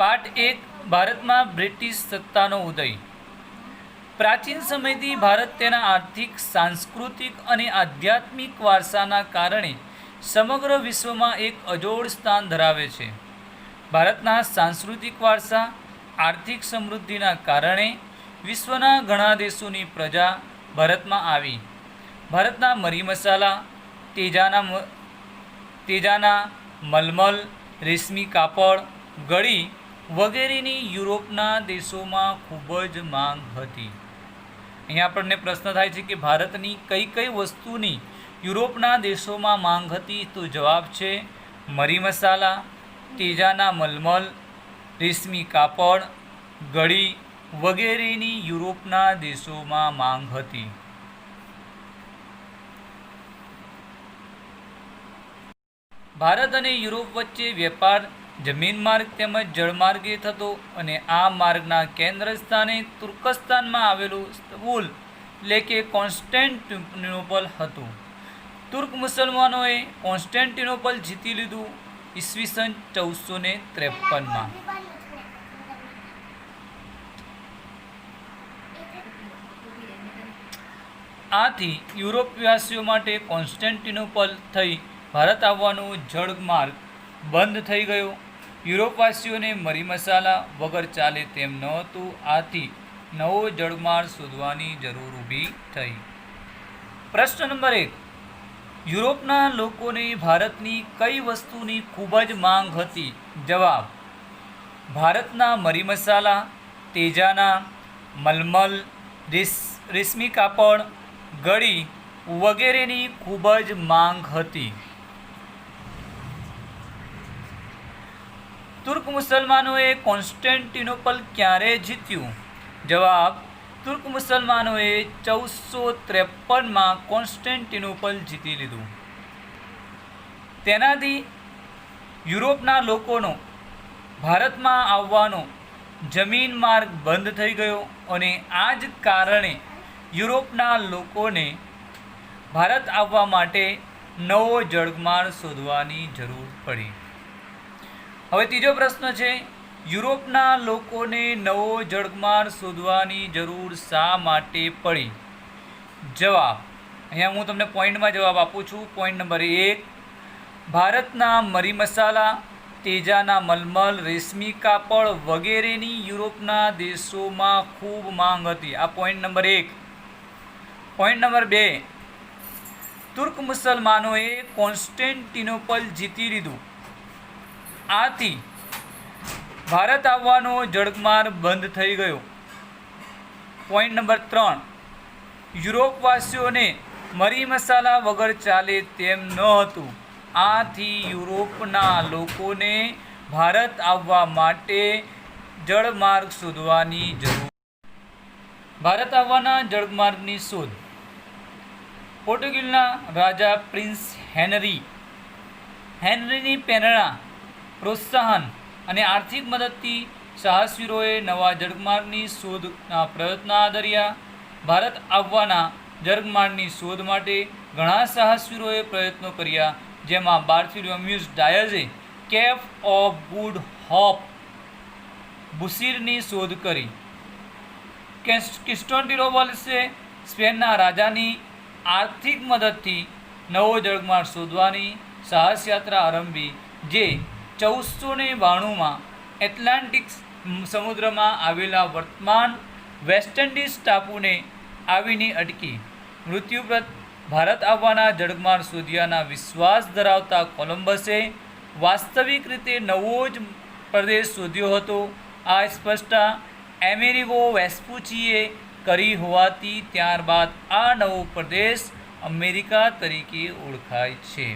पाठ 1 भारत में ब्रिटिश सत्तानो उदय। प्राचीन समयथी भारत तेना आर्थिक, सांस्कृतिक और आध्यात्मिक वारसाना कारणे समग्र विश्व में एक अजोड़ स्थान धरावे छे। भारतना सांस्कृतिक वारसा, आर्थिक समृद्धिना कारणे विश्वना घणा देशोनी प्रजा भारत में आवी। भारतना मरी मसाला, तेजाना मलमल, रेशमी कापड़, गળી वगैरेनी यूरोपना देशों में खूबज मांग हती। अहीं आपणे प्रश्न थाय छे कि भारतनी कई कई वस्तुनी यूरोपना देशों में मांग हती, तो जवाब छे मरी मसाला, तेजाना मलमल, रेशमी कापड़, गળી वगैरेनी यूरोपना देशों में मांग हती। भारत और यूरोप वच्चे व्यापार जमीन मार्ग तेमज जलमार्गे थतो अने आ मार्गना केंद्र स्थाने तुर्कस्तान में आवेलुं इस्तंबुल એટલે કે કોન્સ્ટેન્ટિનોપલ હતું। तुर्क मुसलमानोए કોન્સ્ટેન્ટિનોપલ जीती लीधुं ईस्वीसन 1453 में। आथी यूरोपवासीओ माटे કોન્સ્ટેન્ટિનોપલ थई भारत आववानो जलमार्ग बंध थई गयो। यूरोपवासीओने मरी मसाला वगर चाले तेम न हतुं, आथी नवो जलमार्ग शोधवानी जरूर ऊभी थई। प्रश्न नंबर 1, यूरोपना लोकोने भारतनी कई वस्तुनी खूबज मांग हती? जवाब भारतना मरी मसाला, तेजाना मलमल, रेशमी कापड़, गળી वगैरेनी खूबज मांग हती। तुर्क मुसलमानोए કોન્સ્ટેન્ટિનોપલ क्यारे जीत्युं? जवाब तुर्क मुसलमानोए 1453 में કોન્સ્ટેન્ટિનોપલ जीती लीधुं। तेनाथी यूरोपना लोकोनो भारत में आववानो जमीन मार्ग बंध थई गयो अने आज कारणे यूरोपना लोकोने भारत आववा माटे नवो जलमार्ग शोधवानी जरूर पड़ी। हवे तीजो प्रश्न है, यूरोपना लोकोने नवो जलमार्ग शोधवानी जरूर शा माटे पड़ी? जवाब अहींया हूँ तमने पॉइंट में जवाब आपू छूँ। पॉइंट नंबर 1, भारतना मरी मसाला, तेजाना मलमल, रेशमी कापड़ वगैरेनी यूरोपना देशों में खूब मांग हती। आ पॉइंट नंबर 1। पॉइंट नंबर 2, तुर्क मुसलमानोए કોન્સ્ટેન્ટિનોપલ जीती लीधुं, आथी भारत आववानो जलमार्ग बंध थई गयो। पॉइंट नंबर 3, यूरोपवासीओने मरी मसाला वगर चाले तेम न हतुं, आथी यूरोपना लोकोने भारत आववा माटे जलमार्ग शोधवानी जरूर। भारत आववाना जलमार्गनी शोध पोर्टुगीजना राजा प्रिंस हेनरीनी प्रेरणा, प्रोत्साहन અને આર્થિક મદદથી સાહસવીરોએ નવા જળમાર્ગની શોધના પ્રયત્નો આદર્યા। ભારત આવવાના જળમાર્ગની શોધ માટે ઘણા સાહસવીરોએ પ્રયત્નો કર્યા, જેમાં બાર્થોલોમ્યુસ ડાયઝે કેપ ઓફ ગુડ હોપ બુસીરની શોધ કરી। ક્રિસ્ટોફર સ્પેનના રાજાની આર્થિક મદદથી નવો જળમાર્ગ શોધવાની સાહસ यात्रा આરંભી, જે 1492 में एटलांटिक समुद्र में आवेला वर्तमान वेस्ट इंडीज टापू ने आवीने अटकी। मृत्युप्रत भारत आववाना जलमार्ग शोध्याना विश्वास धरावता कोलंबसे वास्तविक रीते नवो ज प्रदेश शोध्यो हतो। आ स्पष्टता एमेरिगो वेस्पुचीए करी होवाथी त्यारबाद आ नवो प्रदेश अमेरिका तरीके ओळखाय छे।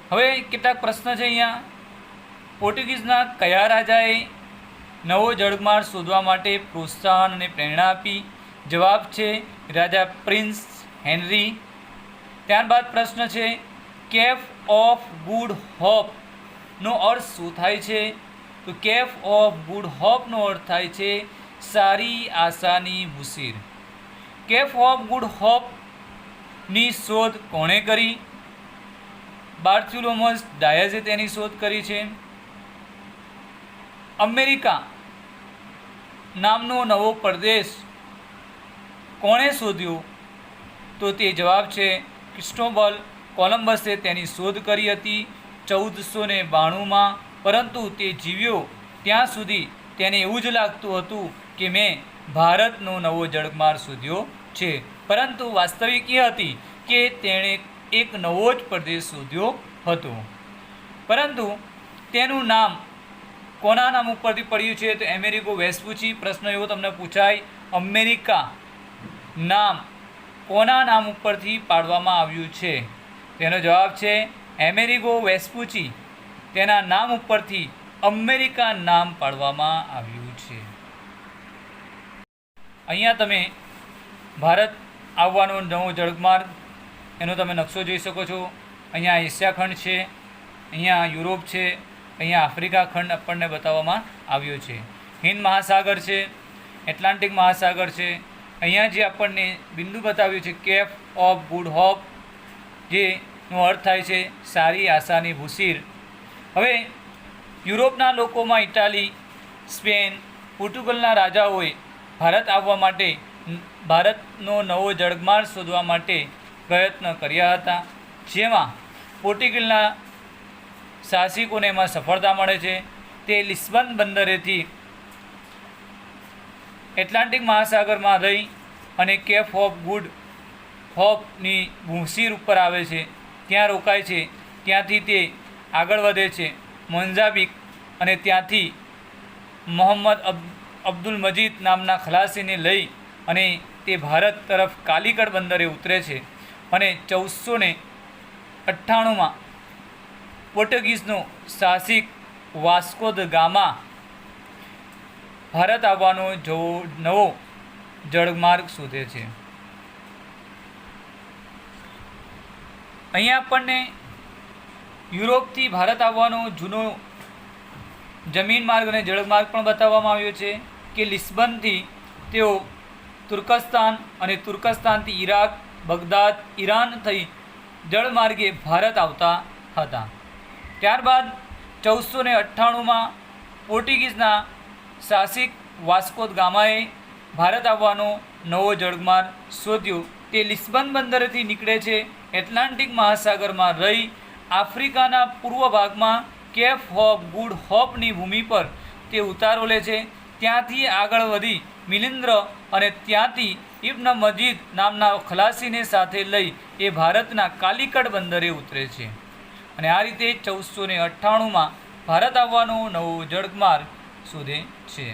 हवे केटलाक प्रश्न है अहींया। पोर्टुगीजना कया राजाए नवो जलमार्ग शोधवा माटे प्रोत्साहन अने प्रेरणा आपी? जवाब है राजा प्रिंस हेनरी। त्यारबाद प्रश्न है, केप ऑफ गुड होप नो अर्थ शुं थाय छे? तो केप ऑफ गुड होप नो अर्थ थाय छे सारी आशानी बुसीर। केप ऑफ गुड होप नी शोध कोणे करी? બાર્થોલોમસ ડાયઝે તેની શોધ કરી છે. અમેરિકા નામનો નવો પ્રદેશ કોણે શોધ્યો? તો તે જવાબ છે ક્રિસ્ટોબલ કોલંબસે તેની શોધ કરી હતી 1492માં. પરંતુ તે જીવ્યો ત્યાં સુધી તેને એવું જ લાગતું હતું કે મેં ભારતનો નવો જળમાર્ગ શોધ્યો છે, પરંતુ વાસ્તવિક એ હતી કે તેણે એક નવો જ પ્રદેશ શોધ્યો હતો. પરંતુ તેનું નામ કોના નામ ઉપરથી પડ્યું છે? તો અમેરિગો વેસ્પુચી. પ્રશ્ન એવો તમને પૂછાય, અમેરિકા નામ કોના નામ ઉપરથી પાડવામાં આવ્યું છે? તેનો જવાબ છે અમેરિગો વેસ્પુચી. તેના નામ ઉપરથી અમેરિકા નામ પાડવામાં આવ્યું છે. અહીંયા તમે ભારત આવવાનો નવો જળમાર્ગ એનો તમે નકશો જોઈ શકો છો. અહીંયા એશિયા ખંડ છે, અહીંયા યુરોપ છે, અહીંયા આફ્રિકા ખંડ આપણને બતાવવામાં આવ્યો છે. હિન્દ મહાસાગર છે, એટલાન્ટિક મહાસાગર છે. અહીંયા જે આપણને બિંદુ બતાવ્યું છે કેપ ઓફ ગુડ હોપ, જેનો અર્થ થાય છે સારી આશાની ભૂસીર. હવે યુરોપના લોકોમાં ઇટાલી, સ્પેન, પોર્ટુગલના રાજાઓએ ભારત આવવા માટે ભારતનો નવો જળમાર્ગ શોધવા માટે પ્રયત્ન કર્યા હતા, જેમાં પોર્ટુગલના સાહસિકોને એમાં સફળતા મળે છે. તે લિસ્બન બંદરેથી એટલાન્ટિક મહાસાગરમાં રહી અને કેપ ઓફ ગુડ હોપની ભૂસીર ઉપર આવે છે, ત્યાં રોકાય છે. ત્યાંથી તે આગળ વધે છે મોઝામ્બિક, અને ત્યાંથી મોહમ્મદ અબ્દુલ મજીદ નામના ખલાસીને લઈ અને તે ભારત તરફ કાલિકટ બંદરે ઉતરે છે. અને 1498માં પોર્ટુગીઝનો સાહસિક વાસ્કો દ ગામા ભારત આવવાનો નવો જળમાર્ગ શોધે છે. અહીંયા આપણને યુરોપથી ભારત આવવાનો જૂનો જમીન માર્ગ અને જળમાર્ગ પણ બતાવવામાં આવ્યો છે કે લિસ્બનથી તેઓ તુર્કસ્તાન અને તુર્કસ્તાનથી ઈરાક, બગદાદ, ઈરાન થઈ જળમાર્ગે ભારત આવતા હતા. ત્યારબાદ 1498માં પોર્ટુગીઝના સાહસિક વાસ્કો દ ગામાએ ભારત આવવાનો નવો જળમાર્ગ શોધ્યો. તે લિસ્બન બંદરેથી નીકળે છે, એટલાન્ટિક મહાસાગરમાં રહી આફ્રિકાના પૂર્વ ભાગમાં કેપ ઓફ ગુડ હોપની ભૂમિ પર તે ઉતારો લે છે. ત્યાંથી આગળ વધી મિલિન્દ્ર અને ત્યાંથી ઇબ્ન મજીદ નામના ખલાસીને સાથે લઈ એ ભારતના કાલિકટ બંદરે ઉતરે છે. અને આ રીતે 1498માં ભારત આવવાનો નવો જળમાર્ગ શોધે છે.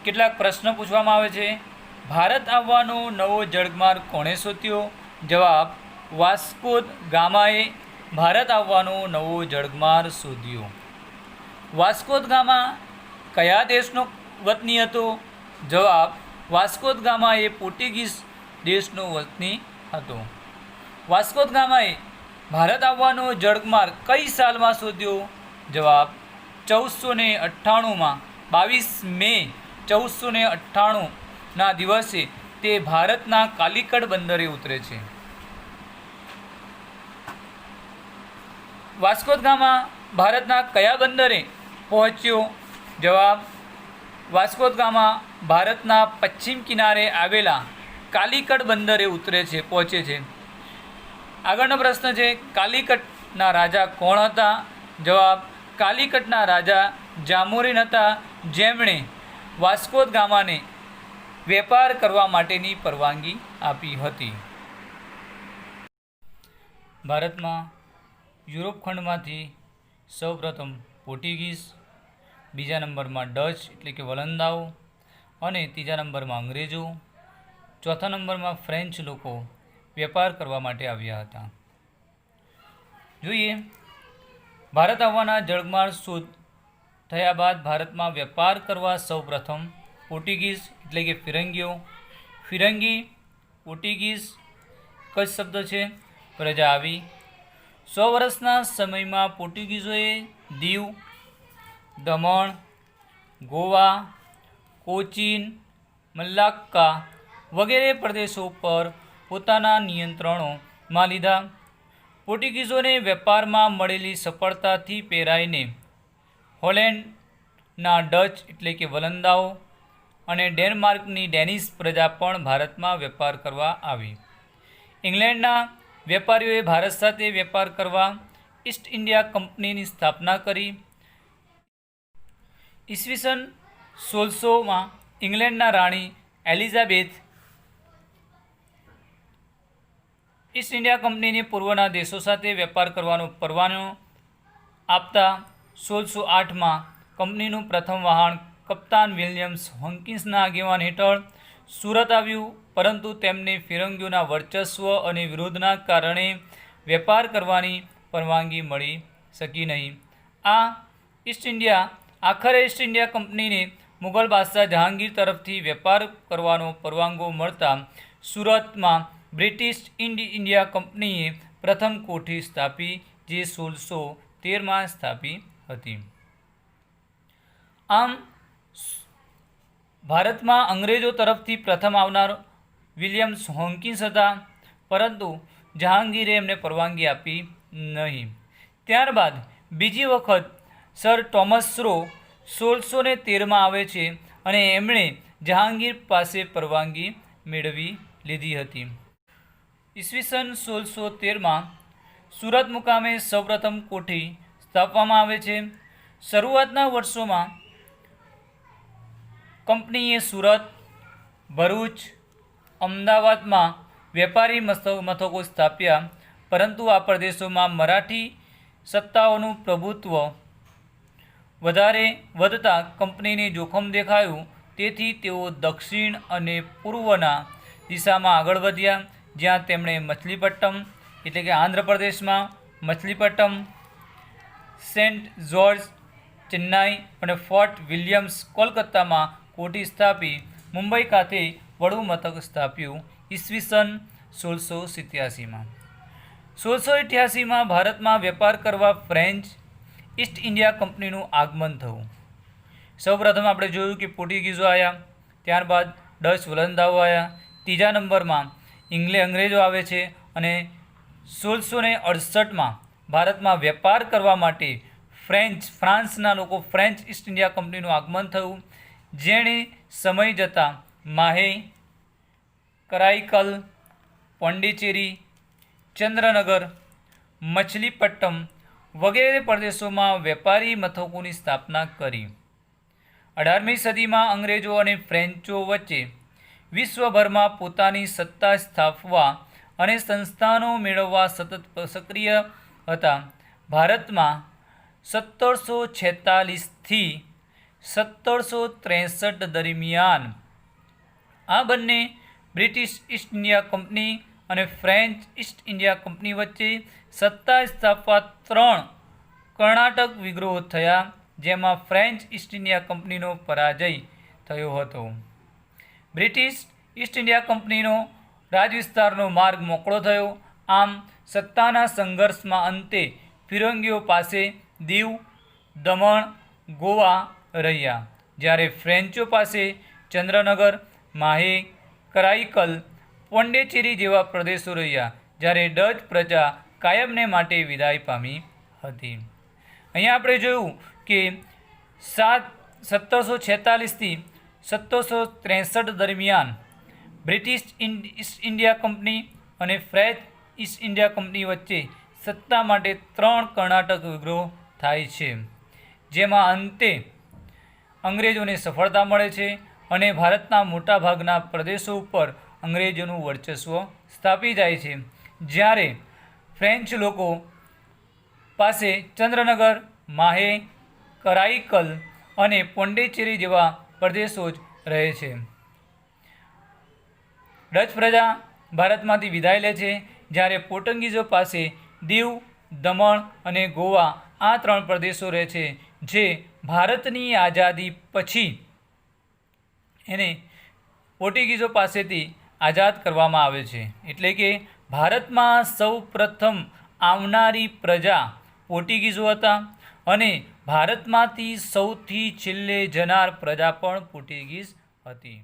કેટલાક પ્રશ્નો પૂછવામાં આવે છે. ભારત આવવાનો નવો જળમાર્ગ કોણે શોધ્યો? જવાબ વાસ્કો દ ગામાએ ભારત આવવાનો નવો જળમાર્ગ શોધ્યો. વાસ્કો દ ગામા કયા દેશનો વતની હતો? જવાબ વાસ્કો દ ગામા એ પોર્ટુગીઝ દેશનો વતની હતો. વાસ્કો દ ગામાએ ભારત આવવાનો જળમાર્ગ કઈ સાલમાં શોધ્યો? જવાબ 1498માં. 22 મે 1498ના દિવસે તે ભારતના કાલિકટ બંદરે ઉતરે છે. વાસ્કો દ ગામા ભારતના કયા બંદરે પહોંચ્યો? જવાબ વાસ્કો દ ગામા ભારતના પશ્ચિમ કિનારે આવેલા કાલિકટ બંદરે પહોંચે છે. આગળનો પ્રશ્ન છે કાલિકટના રાજા કોણ હતા? જવાબ કાલિકટના રાજા જામોરિન હતા, જેમણે વાસ્કો દ ગામાને વેપાર કરવા માટેની પરવાનગી આપી હતી. ભારતમાં યુરોપ ખંડમાંથી સૌપ્રથમ પોર્ટુગીઝ, બીજા નંબરમાં ડચ એટલે કે વલંદાઓ, અને ત્રીજા નંબરમાં અંગ્રેજો, ચોથા નંબરમાં ફ્રેન્ચ લોકો વેપાર કરવા માટે આવ્યા હતા. જોઈએ ભારત આવવાના જળમાર્ગ શોધ થયા બાદ ભારતમાં વેપાર કરવા સૌપ્રથમ પોર્ટુગીઝ એટલે કે ફિરંગી પોર્ટુગીઝ કચ્છ શબ્દ છે પ્રજા આવી. 100 વર્ષના સમયમાં પોર્ટુગીઝોએ દીવ, દમણ, ગોવા, કોચીન, મલાક્કા વગેરે પ્રદેશો પર પોતાના નિયંત્રણોમાં લીધા. પોર્ટુગીઝોને વેપારમાં મળેલી સફળતાથી પ્રેરાઈને હોલેન્ડના ડચ એટલે કે વલંદાઓ અને ડેનમાર્કની ડેનિશ પ્રજા પણ ભારતમાં વેપાર કરવા આવી. ઇંગ્લેન્ડના વેપારીઓએ ભારત સાથે વેપાર કરવા ઈસ્ટ ઇન્ડિયા કંપનીની સ્થાપના કરી. ઈસવીસન 1600માં ઇંગ્લેન્ડના રાણી એલિઝાબેથ ઈસ્ટ ઇન્ડિયા કંપનીને પૂર્વના દેશો સાથે વેપાર કરવાનો પરવાનો આપતા 1608માં કંપનીનું પ્રથમ વહાણ કપ્તાન વિલિયમ્સ હોકિન્સના આગેવાન હેઠળ સુરત આવ્યું, પરંતુ તેમને ફિરંગીઓના વર્ચસ્વ અને વિરોધના કારણે વેપાર કરવાની પરવાનગી મળી શકી નહીં. આખરે ઈસ્ટ ઇન્ડિયા કંપનીને મુગલ બાદશાહ જહાંગીર તરફથી વેપાર કરવાનો પરવાનગો મળતા સુરતમાં બ્રિટિશ ઇન્ડિયા કંપનીએ પ્રથમ કોઠી સ્થાપી, જે 1613માં સ્થાપી હતી. આમ ભારતમાં અંગ્રેજો તરફથી પ્રથમ આવનાર વિલિયમ્સ હોકિન્સ હતા, પરંતુ જહાંગીરે એમને પરવાનગી આપી નહીં. ત્યારબાદ બીજી વખત સર ટોમસ રો 1613માં આવે છે અને એમણે જહાંગીર પાસે પરવાનગી મેળવી લીધી હતી. ઈસવીસન 1613માં સુરત મુકામે સૌપ્રથમ કોઠી સ્થાપવામાં આવે છે. શરૂઆતના વર્ષોમાં કંપનીએ સુરત, ભરૂચ, અમદાવાદમાં વેપારી મથકો સ્થાપ્યા, પરંતુ આ પ્રદેશોમાં મરાઠી સત્તાઓનું પ્રભુત્વ વધતા કંપનીને જોખમ દેખાયું. તેથી તેઓ દક્ષિણ અને પૂર્વના દિશામાં આગળ વધ્યા, જ્યાં તેમણે મછલીપટ્ટમ એટલે કે આંધ્રપ્રદેશમાં મછલીપટ્ટમ, સેન્ટ જ્યોર્જ ચેન્નાઈ અને ફોર્ટ વિલિયમ્સ કોલકાતામાં કોઠી સ્થાપી. મુંબઈ ખાતે વડું મથક સ્થાપ્યું. ઈસવીસન 1687માં 1688માં ભારતમાં વેપાર કરવા ફ્રેન્ચ ઈસ્ટ ઇન્ડિયા કંપનીનું આગમન થયું. સૌપ્રથમ આપણે જોયું કે પોર્ટુગીઝો આવ્યા, ત્યારબાદ ડચ વલંદાઓ આવ્યા, ત્રીજા નંબરમાં અંગ્રેજો આવે છે અને 1668માં ભારતમાં વેપાર કરવા માટે ફ્રાન્સના લોકો ફ્રેન્ચ ઈસ્ટ ઇન્ડિયા કંપનીનું આગમન થયું, જેણે સમય જતાં માહે, કરાઈકલ, પોંડિચેરી, ચંદ્રનગર, મછલીપટ્ટમ વગેરે પ્રદેશોમાં વેપારી મથકોની સ્થાપના કરી. 18મી સદીમાં અંગ્રેજો અને ફ્રેન્ચો વચ્ચે વિશ્વભરમાં પોતાની સત્તા સ્થાપવા અને સંસ્થાનો મેળવવા સતત સક્રિય હતા. ભારતમાં 1746થી 1763 દરમિયાન આ બંને બ્રિટિશ ઈસ્ટ ઇન્ડિયા કંપની અને ફ્રેન્ચ ઈસ્ટ ઇન્ડિયા કંપની વચ્ચે સત્તા સ્થાપવા 3 કર્ણાટક વિદ્રોહ થયા, જેમાં ફ્રેન્ચ ઈસ્ટ ઇન્ડિયા કંપનીનો પરાજય થયો હતો. બ્રિટિશ ઈસ્ટ ઇન્ડિયા કંપનીનો રાજવિસ્તારનો માર્ગ મોકળો થયો. આમ સત્તાના સંઘર્ષમાં અંતે ફિરંગીઓ પાસે દીવ, દમણ, ગોવા રહ્યા, જ્યારે ફ્રેન્ચો પાસે ચંદ્રનગર, માહે, કરાઈકલ, પોંડિચેરી જેવા પ્રદેશો રહ્યા, જ્યારે ડચ પ્રજા કાયમને માટે વિદાય પામી હતી. અહીંયા આપણે જોયું કે 1746થી 1763 દરમિયાન બ્રિટિશ ઈસ્ટ ઇન્ડિયા કંપની અને ફ્રેન્ચ ઈસ્ટ ઇન્ડિયા કંપની વચ્ચે સત્તા માટે 3 કર્ણાટક વિદ્રોહ થાય છે, જેમાં અંતે અંગ્રેજોને સફળતા મળે છે અને ભારતના મોટાભાગના પ્રદેશો ઉપર અંગ્રેજોનું વર્ચસ્વ સ્થાપી જાય છે, જ્યારે ફ્રેન્ચ લોકો પાસે ચંદ્રનગર, માહે, કરાઈકલ અને પોંડિચેરી જેવા પ્રદેશો જ રહે છે. ડચ પ્રજા ભારતમાંથી વિદાય લે છે, જ્યારે પોર્ટુગીઝો પાસે દીવ, દમણ અને ગોવા આ 3 પ્રદેશો રહે છે, જે ભારતની આઝાદી પછી એને પોર્ટુગીઝો પાસેથી આઝાદ કરવામાં આવે છે. એટલે કે ભારતમાં સૌ પ્રથમ આવનારી પ્રજા પોર્ટુગીઝો હતા અને ભારતમાંથી સૌથી છેલ્લે જનાર પ્રજા પણ પોર્ટુગીઝ હતી.